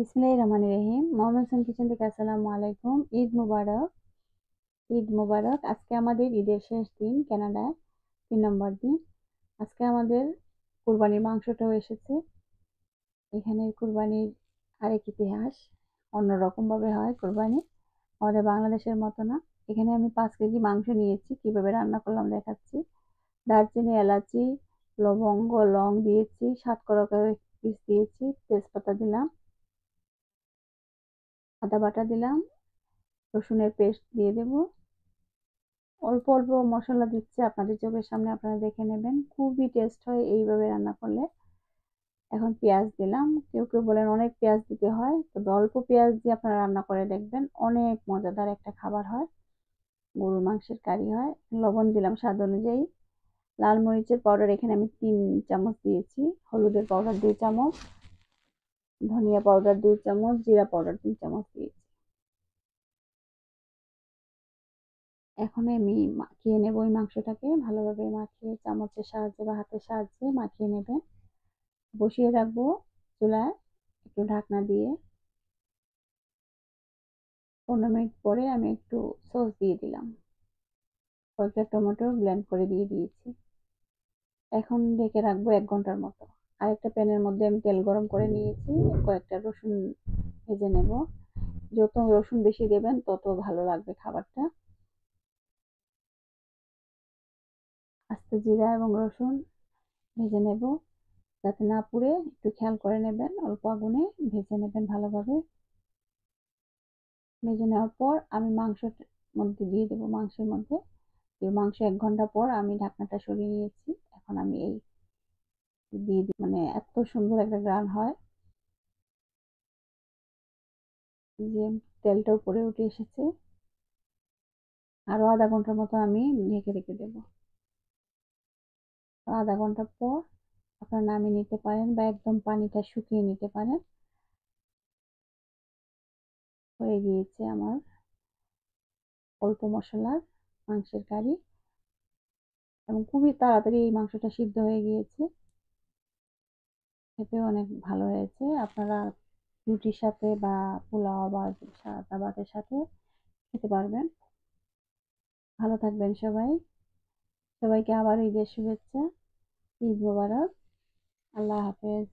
বিসমিল্লাহির রহমানির রহিম। মোহাম্মদ হোসেন কিচেন থেকে আসসালামু আলাইকুম। ঈদ মুবারক। ঈদ মুবারক। আজকে আমাদের ঈদের শেষ দিন কানাডায়, 3 নম্বর দিন। আজকে আমাদের কুরবানির মাংসটাও এসেছে। এখানে কুরবানির আরেক ইতিহাস, অন্যরকম ভাবে হয় কুরবানি, আমাদের বাংলাদেশের মতো না। এখানে আমি 5 কেজি মাংস নিয়েছি, কিভাবে রান্না করলাম দেখাচ্ছি। দারচিনি, এলাচি, লবঙ্গ, লং দিয়েছি, 7 পিস দিয়েছি, তেজপাতা দিলাম, আদা বাটা দিলাম, রসুনের পেস্ট দিয়ে দেব, অল্প অল্প মশলা দিচ্ছি, আপনাদের চোখের সামনে আপনারা দেখে নেবেন, খুবই টেস্ট হয় এইভাবে রান্না করলে। এখন পেঁয়াজ দিলাম। কেউ কেউ বলেন অনেক পেঁয়াজ দিতে হয়, তবে অল্প পেঁয়াজ দিয়ে আপনারা রান্না করে দেখবেন, অনেক মজাদার একটা খাবার হয়, গরুর মাংসের কারি হয়। লবণ দিলাম স্বাদ অনুযায়ী। লাল মরিচের পাউডার এখানে আমি 3 চামচ দিয়েছি, হলুদের পাউডার 2 চামচ, ধনিয়া পাউডার 2 চামচ, জিরা পাউডার 3 চামচ দিয়েছি। এখন আমি মাখিয়ে নেব ওই মাংসটাকে, ভালোভাবে মাখিয়ে চামচের সাহায্যে বা হাতের সাহায্যে মাখিয়ে নেবেন। বসিয়ে রাখবো চুলায় একটু ঢাকনা দিয়ে। 15 মিনিট পরে আমি একটু সস দিয়ে দিলাম, কয়েকটা টমেটো ব্লেন্ড করে দিয়ে দিয়েছি। এখন ঢেকে রাখবো 1 ঘন্টার মতো। আরেকটা প্যানের মধ্যে আমি তেল গরম করে নিয়েছি, কয়েকটা রসুন ভেজে নেব। যত রসুন বেশি দেবেন তত ভালো লাগবে খাবারটা। আস্তে জিরা এবং রসুন ভেজে নেব, যাতে না পুড়ে একটু খেয়াল করে নেবেন, অল্প আগুনে ভেজে নেবেন ভালোভাবে। ভেজে নেওয়ার পর আমি মাংসের মধ্যে দিয়ে দেবো, মাংস 1 ঘন্টা পর আমি ঢাকনাটা সরিয়ে নিয়েছি। এখন আমি এই দিয়ে দিই, মানে এত সুন্দর একটা গ্রান হয় যে তেলটা উপরে উঠে এসেছে। আরো আধা ঘন্টার মতো আমি ঢেকে রেখে দেবো। আধা ঘন্টা পর আপনারা নামিয়ে নিতে পারেন বা একদম পানিটা শুকিয়ে নিতে পারেন। হয়ে গিয়েছে আমার অল্প মশলার মাংসের কারি, এবং খুবই তাড়াতাড়ি এই মাংসটা সিদ্ধ হয়ে গিয়েছে, খেতে অনেক ভালো হয়েছে। আপনারা রুটির সাথে বা পোলাও বা সাদা ভাতের সাথে খেতে পারবেন। ভালো থাকবেন সবাই। সবাইকে আবার ঈদের শুভেচ্ছা। ঈদ মোবারক। আল্লাহ হাফেজ।